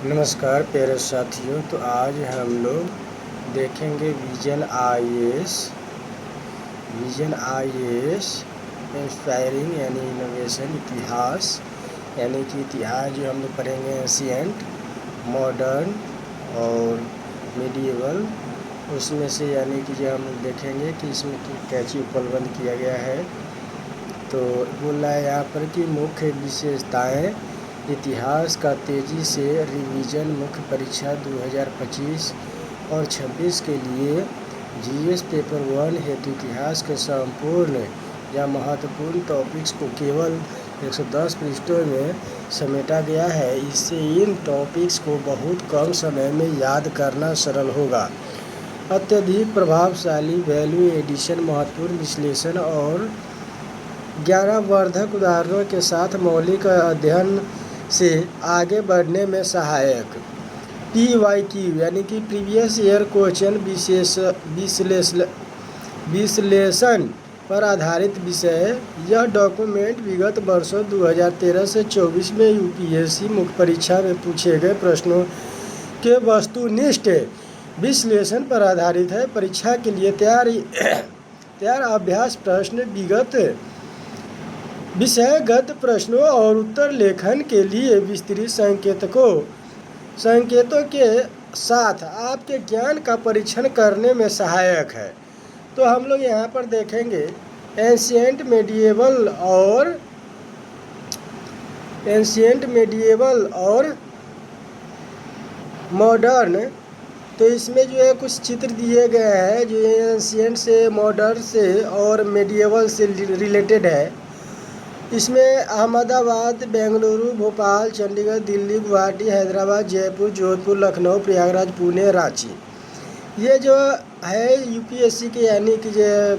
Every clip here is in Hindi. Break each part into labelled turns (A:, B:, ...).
A: नमस्कार प्यारे साथियों। तो आज हम लोग देखेंगे विजन आईएएस इंस्पायरिंग यानी इनोवेशन इतिहास, यानी कि इतिहास जो हम लोग पढ़ेंगे एंशिएंट, मॉडर्न और मिडिएवल। उसमें से यानी कि जो हम लोग देखेंगे कि इसमें कैसे उपलब्ध किया गया है। तो बोल रहा है यहाँ पर कि मुख्य विशेषताएं, इतिहास का तेज़ी से रिवीजन, मुख्य परीक्षा 2025 और 26 के लिए जीएस पेपर 1 हेतु इतिहास के संपूर्ण या महत्वपूर्ण टॉपिक्स को केवल 110 पृष्ठों में समेटा गया है। इससे इन टॉपिक्स को बहुत कम समय में याद करना सरल होगा। अत्यधिक प्रभावशाली वैल्यू एडिशन, महत्वपूर्ण विश्लेषण और ज्ञानवर्धक उदाहरणों के साथ मौलिक अध्ययन से आगे बढ़ने में सहायक। PYQ यानी कि प्रीवियस ईयर क्वेश्चन विश्लेषण पर आधारित विषय। यह डॉक्यूमेंट विगत वर्षों 2013 से 24 में यूपीएससी मुख्य परीक्षा में पूछे गए प्रश्नों के वस्तुनिष्ठ विश्लेषण पर आधारित है। परीक्षा के लिए तैयार अभ्यास प्रश्न, विषयगत प्रश्नों और उत्तर लेखन के लिए विस्तृत संकेतों के साथ आपके ज्ञान का परीक्षण करने में सहायक है। तो हम लोग यहाँ पर देखेंगे एंशिएंट, मेडिएवल और मॉडर्न। तो इसमें जो है कुछ चित्र दिए गए हैं जो एंशिएंट से, मॉडर्न से और मेडिएवल से रिलेटेड है। इसमें अहमदाबाद, बेंगलुरु, भोपाल, चंडीगढ़, दिल्ली, गुवाहाटी, हैदराबाद, जयपुर, जोधपुर, लखनऊ, प्रयागराज, पुणे, रांची, ये जो है यूपीएससी के यानी कि जो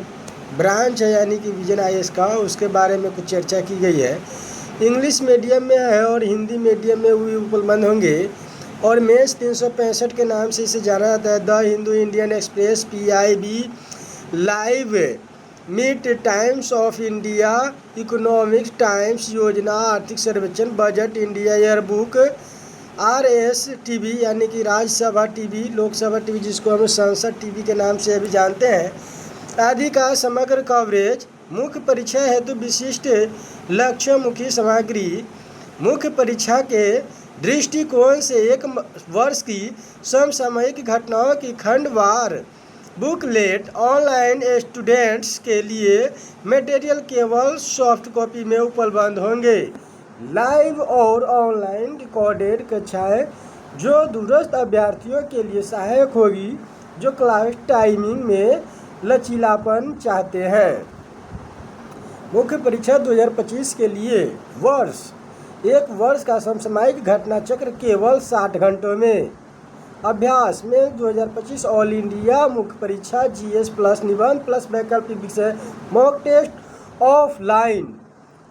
A: ब्रांच है यानी कि विजन आईएएस का, उसके बारे में कुछ चर्चा की गई है। इंग्लिश मीडियम में है और हिंदी मीडियम में भी उपलब्ध होंगे। और मेंस 365 के नाम से इसे जाना जाता है। The Hindu, Indian express, PIB live, mid times of India, economics times, योजना, आर्थिक सर्वेक्षण, बजट, इंडिया ईयरबुक, RSTV यानी कि राज्यसभा टीवी, लोकसभा टीवी जिसको हम संसद टीवी के नाम से अभी जानते हैं, आदि का समग्र कवरेज। मुख्य परीक्षा हेतु विशिष्ट लक्ष्योन्मुखी सामग्री। मुख्य परीक्षा के दृष्टिकोण से एक वर्ष की समसामयिक घटनाओं की खंडवार बुकलेट। ऑनलाइन स्टूडेंट्स के लिए मटेरियल केवल सॉफ्ट कॉपी में उपलब्ध होंगे। लाइव और ऑनलाइन रिकॉर्डेड कक्षाएं जो दूरस्थ अभ्यर्थियों के लिए सहायक होगी जो क्लास टाइमिंग में लचीलापन चाहते हैं। मुख्य परीक्षा 2025 के लिए एक वर्ष का समसामयिक घटना चक्र केवल 60 घंटों में। अभ्यास में 2025 ऑल इंडिया मुख्य परीक्षा GS प्लस निबंध प्लस वैकल्पिक विषय mock test offline.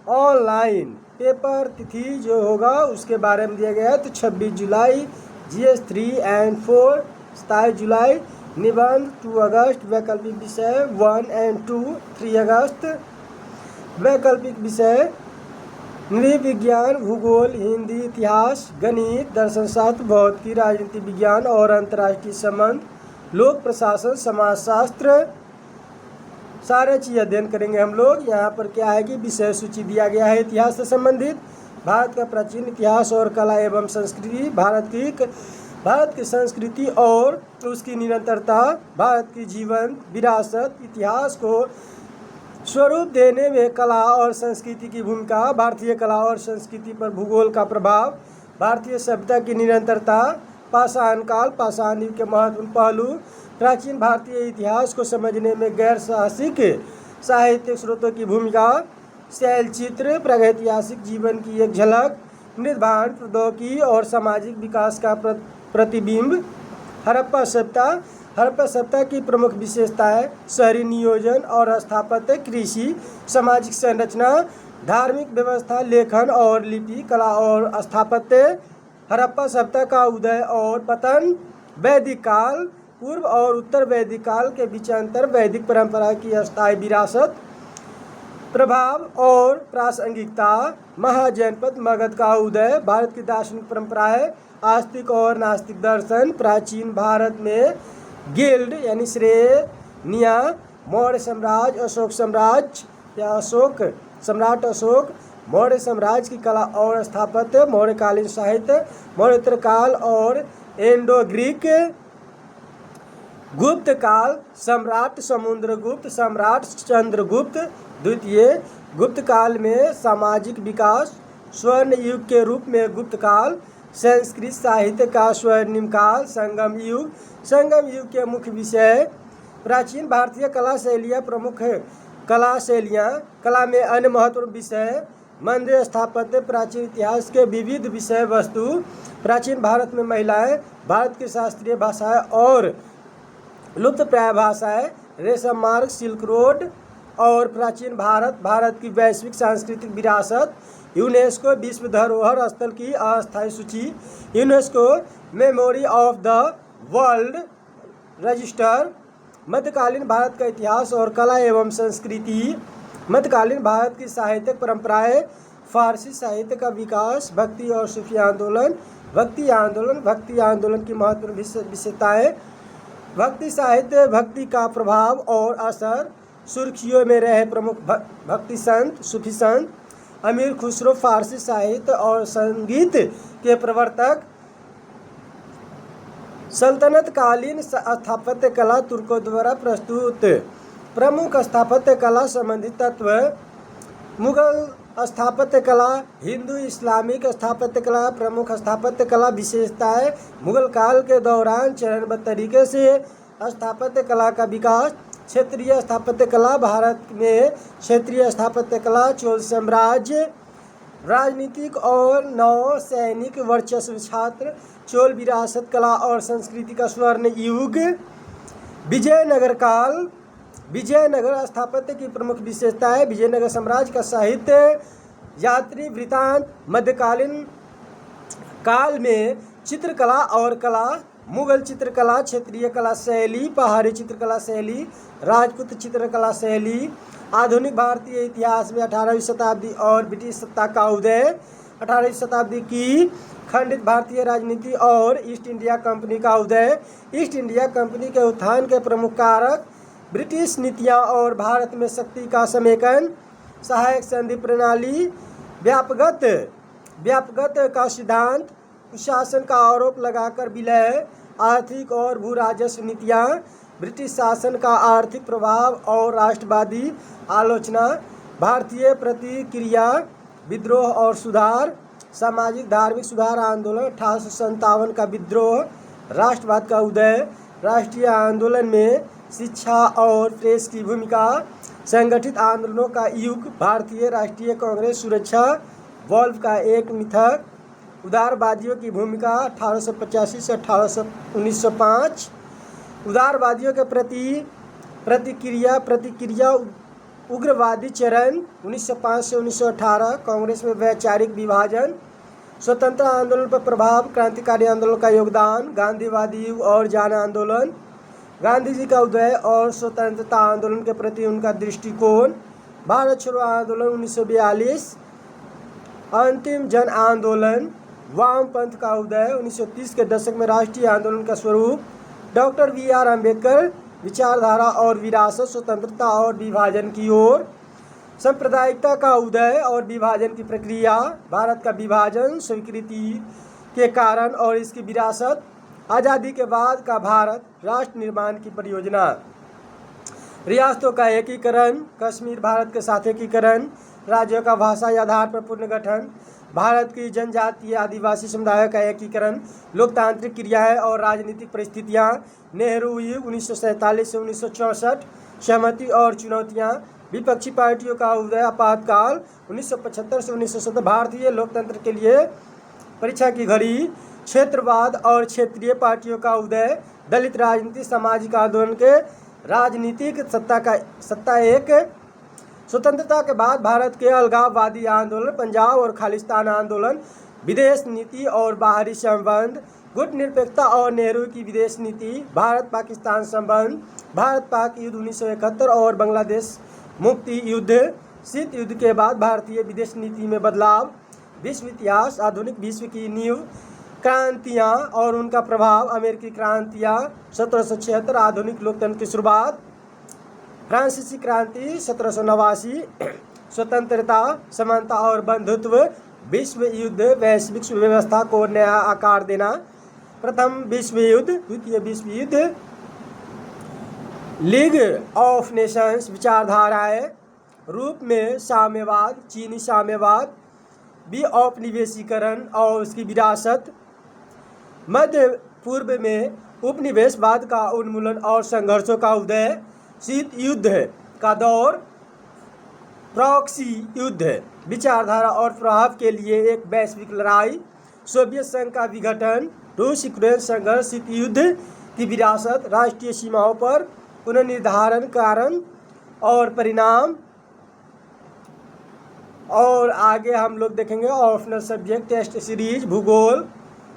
A: Online paper तिथि जो होगा उसके बारे में दिया गया है। तो 26 जुलाई GS 3 and 4, 27 जुलाई निबंध, 2 अगस्त वैकल्पिक विषय 1 and 2, 3 अगस्त वैकल्पिक विषय नृविज्ञान, भूगोल, हिंदी, इतिहास, गणित, दर्शनशास्त्र, भौतिकी, राजनीति विज्ञान और अंतर्राष्ट्रीय संबंध, लोक प्रशासन, समाजशास्त्र, सारे चीज़ अध्ययन करेंगे हम लोग। यहाँ पर क्या है कि विषय सूची दिया गया है इतिहास से संबंधित। भारत का प्राचीन इतिहास और कला एवं संस्कृति, भारत की संस्कृति और उसकी निरंतरता, भारत की जीवन विरासत, इतिहास को स्वरूप देने में कला और संस्कृति की भूमिका, भारतीय कला और संस्कृति पर भूगोल का प्रभाव, भारतीय सभ्यता की निरंतरता, पाषाण काल, पाषाण युग के महत्वपूर्ण पहलू, प्राचीन भारतीय इतिहास को समझने में गैर साहसिक साहित्यिक स्रोतों की भूमिका, शैलचित्र, प्रागैतिहासिक जीवन की एक झलक, मृदभांड, प्रौद्योगिकी और सामाजिक विकास का प्रतिबिंब, हड़प्पा सभ्यता की प्रमुख विशेषताएं, शहरी नियोजन और स्थापत्य, कृषि, सामाजिक संरचना, धार्मिक व्यवस्था, लेखन और लिपि, कला और स्थापत्य, हड़प्पा सभ्यता का उदय और पतन, वैदिक काल, पूर्व और उत्तर वैदिक काल के बीच अंतर, वैदिक परंपरा की अस्थायी विरासत, प्रभाव और प्रासंगिकता। महाजनपद मगध का उदय। भारत की दार्शनिक परंपराएं। आस्तिक और नास्तिक दर्शन। प्राचीन भारत में गिल्ड यानी श्रेय निया। मौर्य साम्राज्य। अशोक साम्राज्य या अशोक सम्राट अशोक। मौर्य साम्राज्य की कला और स्थापत्य। मौर्यकालीन साहित्य। मौर्योत्तर काल और इंडो ग्रीक। गुप्त काल। सम्राट समुद्रगुप्त। सम्राट चंद्रगुप्त द्वितीय। गुप्त काल में सामाजिक विकास। स्वर्ण युग के रूप में गुप्त काल। संस्कृत साहित्य का स्वर्णिम काल। संगम युग। संगम युग के मुख्य विषय। प्राचीन भारतीय कला शैलियाँ। प्रमुख कला शैलियाँ। कला में अन्य महत्वपूर्ण विषय। मंदिर स्थापत्य। प्राचीन इतिहास के विविध विषय वस्तु। प्राचीन भारत में महिलाएं। भारत की शास्त्रीय भाषाएं और लुप्त प्राय भाषाएं। रेशम मार्ग। सिल्क रोड और प्राचीन भारत। भारत की वैश्विक सांस्कृतिक विरासत। यूनेस्को विश्व धरोहर स्थल की अस्थायी सूची। UNESCO memory of the world register. मध्यकालीन भारत का इतिहास और कला एवं संस्कृति। मध्यकालीन भारत की साहित्यिक परंपराएं। फारसी साहित्य का विकास। भक्ति और सूफी आंदोलन। भक्ति आंदोलन की महत्वपूर्ण विशेषताएं। भक्ति साहित्य। भक्ति का प्रभाव और असर। सुर्खियों में रहे प्रमुख भक्ति संत सूफी संत। अमीर खुसरो फारसी साहित्य और संगीत के प्रवर्तक। सल्तनत कालीन स्थापत्य कला तुर्कों द्वारा प्रस्तुत। प्रमुख स्थापत्य कला संबंधित तत्व। मुगल स्थापत्य कला। हिंदू इस्लामिक स्थापत्य कला। प्रमुख स्थापत्य कला विशेषताएं। मुगल काल के दौरान चरणबद्ध तरीके से स्थापत्य कला का विकास। क्षेत्रीय स्थापत्य कला। भारत में क्षेत्रीय स्थापत्य कला। चोल साम्राज्य। राजनीतिक और नौसैनिक वर्चस्व। छात्र। चोल विरासत कला और संस्कृति का स्वर्ण युग। विजयनगर काल। विजयनगर स्थापत्य की प्रमुख विशेषताएं। विजयनगर साम्राज्य का साहित्य। यात्री वृत्तांत। मध्यकालीन काल में चित्रकला और कला। मुगल चित्रकला। क्षेत्रीय कला शैली। पहाड़ी चित्रकला शैली। राजपूत चित्रकला शैली। आधुनिक भारतीय इतिहास में 18वीं शताब्दी और ब्रिटिश सत्ता का उदय। 18वीं शताब्दी की खंडित भारतीय राजनीति और ईस्ट इंडिया कंपनी का उदय। ईस्ट इंडिया कंपनी के उत्थान के प्रमुख कारक। ब्रिटिश नीतियां और भारत में शक्ति का समेकन। सहायक संधि प्रणाली। व्यापकत का सिद्धांत। कुशासन का आरोप लगाकर विलय। आर्थिक और भू राजस्व नीतियाँ। ब्रिटिश शासन का आर्थिक प्रभाव और राष्ट्रवादी आलोचना। भारतीय प्रतिक्रिया। विद्रोह और सुधार। सामाजिक धार्मिक सुधार आंदोलन। 1857 का विद्रोह। राष्ट्रवाद का उदय। राष्ट्रीय आंदोलन में शिक्षा और प्रेस की भूमिका। संगठित आंदोलनों का युग। भारतीय राष्ट्रीय कांग्रेस। सुरक्षा। वॉल्व का एक मिथक। उदारवादियों की भूमिका 1885 से 1905। उदारवादियों के प्रति प्रतिक्रिया। उग्रवादी चरण 1905 से 1918। कांग्रेस में वैचारिक विभाजन। स्वतंत्रता आंदोलन पर प्रभाव। क्रांतिकारी आंदोलन का योगदान। गांधीवादी युग और जन आंदोलन। गांधी जी का उदय और स्वतंत्रता आंदोलन के प्रति उनका दृष्टिकोण। भारत छोड़ो आंदोलन 1942। अंतिम जन आंदोलन। वामपंथ का उदय 1930 के दशक में। राष्ट्रीय आंदोलन का स्वरूप। Doctor BR Ambedkar. विचारधारा और विरासत। स्वतंत्रता और विभाजन की ओर। सांप्रदायिकता का उदय और विभाजन की प्रक्रिया। भारत का विभाजन स्वीकृति के कारण और इसकी विरासत। आज़ादी के बाद का भारत। राष्ट्र निर्माण की परियोजना। रियासतों का एकीकरण। कश्मीर भारत के साथ एकीकरण। राज्यों का भाषा या आधार पर पुनर्गठन। भारत की जनजातीय आदिवासी समुदायों का एकीकरण। लोकतांत्रिक क्रियाएं और राजनीतिक परिस्थितियां। नेहरू युग 1947 से 1964। सहमति और चुनौतियां। विपक्षी पार्टियों का उदय। आपातकाल 1975 से 1970। भारतीय लोकतंत्र के लिए परीक्षा की घड़ी। क्षेत्रवाद और क्षेत्रीय पार्टियों का उदय। दलित राजनीति। सामाजिक आंदोलन के राजनीतिक सत्ता एक। स्वतंत्रता के बाद भारत के अलगाववादी आंदोलन। पंजाब और खालिस्तान आंदोलन। विदेश नीति और बाहरी संबंध। गुटनिरपेक्षता और नेहरू की विदेश नीति। भारत पाकिस्तान संबंध। भारत पाक युद्ध 1971 और बांग्लादेश मुक्ति युद्ध। शीत युद्ध के बाद भारतीय विदेश नीति में बदलाव, विश्व इतिहास, आधुनिक विश्व की नींव, क्रांतियाँ और उनका प्रभाव, अमेरिकी क्रांतियाँ 1776, आधुनिक लोकतंत्र की शुरुआत, फ्रांसीसी क्रांति 1789, स्वतंत्रता, समानता और बंधुत्व, विश्व युद्ध, वैश्विक व्यवस्था को नया आकार देना, प्रथम विश्व युद्ध, द्वितीय विश्व युद्ध, लीग ऑफ नेशंस विचारधाराएं रूप में साम्यवाद, चीनी साम्यवाद, औपनिवेशीकरण और उसकी विरासत, मध्य पूर्व में उपनिवेशवाद का उन्मूलन और संघर्षों का उदय, शीत युद्ध का दौर, प्रॉक्सी युद्ध, विचारधारा और प्रभाव के लिए एक वैश्विक लड़ाई, सोवियत संघ का विघटन, रूस यूक्रेन संघर्ष, शीत युद्ध की विरासत, राष्ट्रीय सीमाओं पर पुनर्निर्धारण, कारण और परिणाम। और आगे हम लोग देखेंगे ऑप्शनल सब्जेक्ट, टेस्ट सीरीज, भूगोल,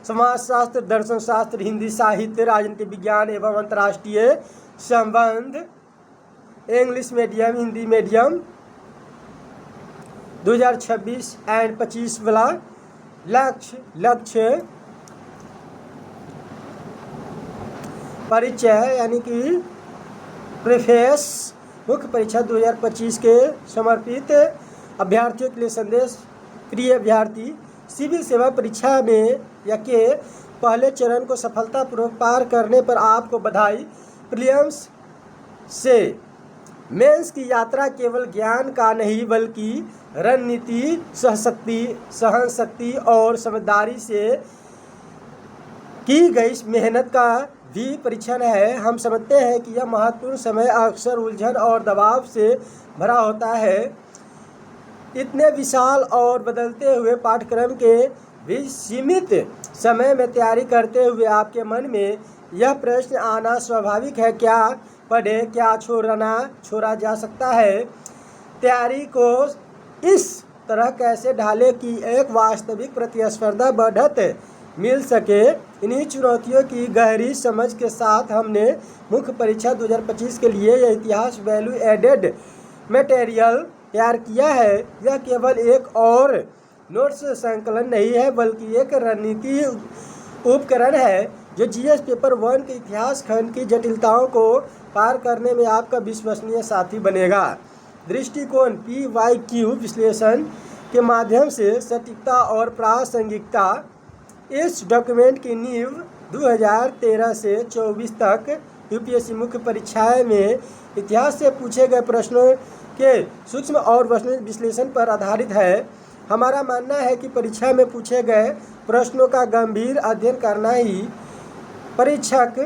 A: समाजशास्त्र, दर्शन शास्त्र, हिंदी साहित्य, राजनीति विज्ञान एवं अंतर्राष्ट्रीय संबंध, English medium, Hindi medium, 2026 and 25 वाला लक्ष्य परिचय यानी कि प्रीफेस, मुख्य परीक्षा 2025 के समर्पित अभ्यर्थियों के लिए संदेश। प्रिय अभ्यर्थी, सिविल सेवा परीक्षा में या के पहले चरण को सफलतापूर्वक पार करने पर आपको बधाई। प्रीलिम्स से मेंस की यात्रा केवल ज्ञान का नहीं बल्कि रणनीति, सहनशक्ति और समझदारी से की गई मेहनत का भी परीक्षण है। हम समझते हैं कि यह महत्वपूर्ण समय अक्सर उलझन और दबाव से भरा होता है। इतने विशाल और बदलते हुए पाठ्यक्रम के भी सीमित समय में तैयारी करते हुए आपके मन में यह प्रश्न आना स्वाभाविक है, क्या पढ़े, क्या छोड़ा जा सकता है। तैयारी को इस तरह कैसे ढाले कि एक वास्तविक प्रतिस्पर्धा बढ़त मिल सके। इन्हीं चुनौतियों की गहरी समझ के साथ हमने मुख्य परीक्षा 2025 के लिए यह इतिहास वैल्यू एडेड मटेरियल तैयार किया है। यह केवल एक और नोट्स संकलन नहीं है बल्कि एक रणनीति उपकरण है जो जीएस पेपर 1 के इतिहास खंड की जटिलताओं को पार करने में आपका विश्वसनीय साथी बनेगा। दृष्टिकोण PYQ विश्लेषण के माध्यम से सटीकता और प्रासंगिकता। इस डॉक्यूमेंट की नींव 2013 से 24 तक यूपीएससी मुख्य परीक्षाएं में इतिहास से पूछे गए प्रश्नों के सूक्ष्म और वस्तुनिष्ठ विश्लेषण पर आधारित है। हमारा मानना है कि परीक्षा में पूछे गए प्रश्नों का गंभीर अध्ययन करना ही परीक्षक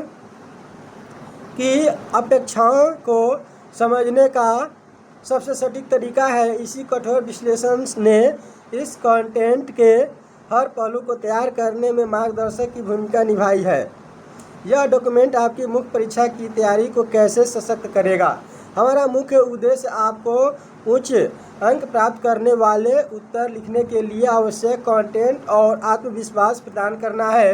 A: की अपेक्षाओं को समझने का सबसे सटीक तरीका है। इसी कठोर विश्लेषण ने इस कंटेंट के हर पहलू को तैयार करने में मार्गदर्शक की भूमिका निभाई है। यह डॉक्यूमेंट आपकी मुख्य परीक्षा की तैयारी को कैसे सशक्त करेगा। हमारा मुख्य उद्देश्य आपको उच्च अंक प्राप्त करने वाले उत्तर लिखने के लिए आवश्यक कंटेंट और आत्मविश्वास प्रदान करना है।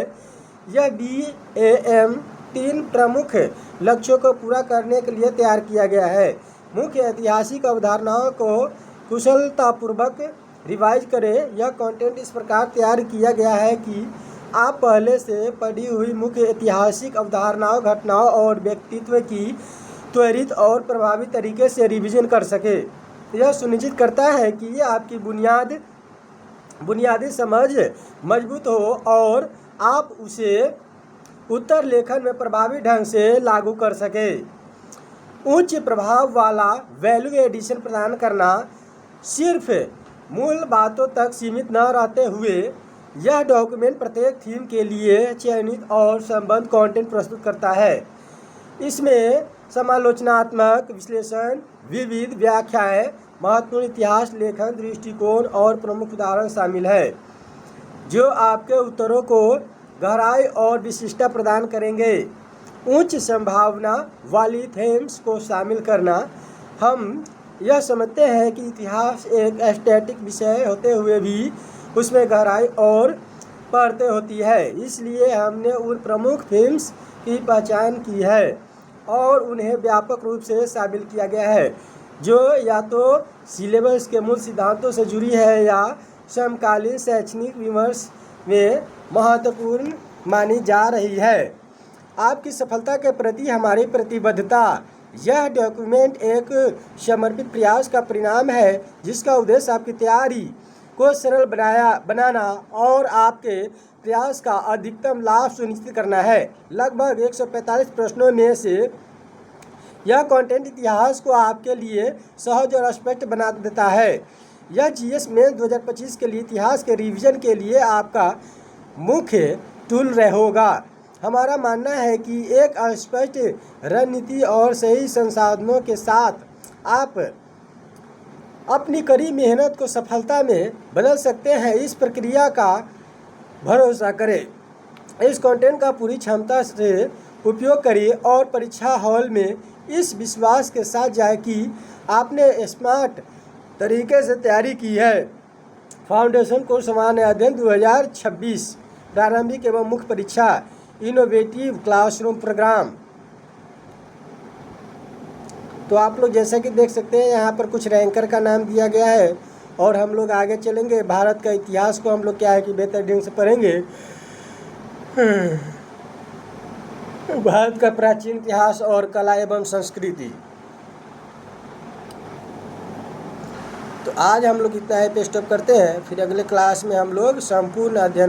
A: यह BAM 3 प्रमुख लक्ष्यों को पूरा करने के लिए तैयार किया गया है। मुख्य ऐतिहासिक अवधारणाओं को कुशलतापूर्वक रिवाइज करें। यह कंटेंट इस प्रकार तैयार किया गया है कि आप पहले से पढ़ी हुई मुख्य ऐतिहासिक अवधारणाओं, घटनाओं और व्यक्तित्व की त्वरित और प्रभावी तरीके से रिवीजन कर सके। यह सुनिश्चित करता है कि आपकी बुनियादी समझ मजबूत हो और आप उसे उत्तर लेखन में प्रभावी ढंग से लागू कर सके। उच्च प्रभाव वाला वैल्यू एडिशन प्रदान करना। सिर्फ मूल बातों तक सीमित न रहते हुए यह डॉक्यूमेंट प्रत्येक थीम के लिए चयनित और संबद्ध कंटेंट प्रस्तुत करता है। इसमें समालोचनात्मक विश्लेषण, विविध व्याख्याएं, महत्वपूर्ण इतिहास लेखन दृष्टिकोण और प्रमुख उदाहरण शामिल है जो आपके उत्तरों को गहराई और विशिष्टता प्रदान करेंगे। उच्च संभावना वाली थीम्स को शामिल करना। हम यह समझते हैं कि इतिहास एक स्टैटिक विषय होते हुए भी उसमें गहराई और परतें होती है, इसलिए हमने उन प्रमुख थीम्स की पहचान की है और उन्हें व्यापक रूप से शामिल किया गया है। जो या तो सिलेबस के मूल सिद्धांतों से जुड़ी है या समकालीन शैक्षणिक विमर्श में महत्वपूर्ण मानी जा रही है। आपकी सफलता के प्रति हमारी प्रतिबद्धता। यह डॉक्यूमेंट एक समर्पित प्रयास का परिणाम है जिसका उद्देश्य आपकी तैयारी को सरल बनाना और आपके प्रयास का अधिकतम लाभ सुनिश्चित करना है। लगभग 145 प्रश्नों में से यह कंटेंट इतिहास को आपके लिए सहज और स्पष्ट बना देता है। यह जीएस मेंस 2025 के लिए इतिहास के रिवीजन के लिए आपका मुख्य टूल होगा। हमारा मानना है कि एक स्पष्ट रणनीति और सही संसाधनों के साथ आप अपनी कड़ी मेहनत को सफलता में बदल सकते हैं। इस प्रक्रिया का भरोसा करें, इस कंटेंट का पूरी क्षमता से उपयोग करिए और परीक्षा हॉल में इस विश्वास के साथ जाए कि आपने स्मार्ट तरीके से तैयारी की है। फाउंडेशन कोर्स सामान्य अध्ययन 2026 प्रारंभिक एवं मुख्य परीक्षा इनोवेटिव क्लासरूम प्रोग्राम। तो आप लोग जैसा कि देख सकते हैं यहाँ पर कुछ रैंकर का नाम दिया गया है और हम लोग आगे चलेंगे। भारत का इतिहास को हम लोग क्या है कि बेहतर ढंग से पढ़ेंगे। भारत का प्राचीन इतिहास और कला एवं संस्कृति। तो आज हम लोग इतना है पे स्टॉप करते हैं, फिर अगले क्लास में हम लोग संपूर्ण अध्ययन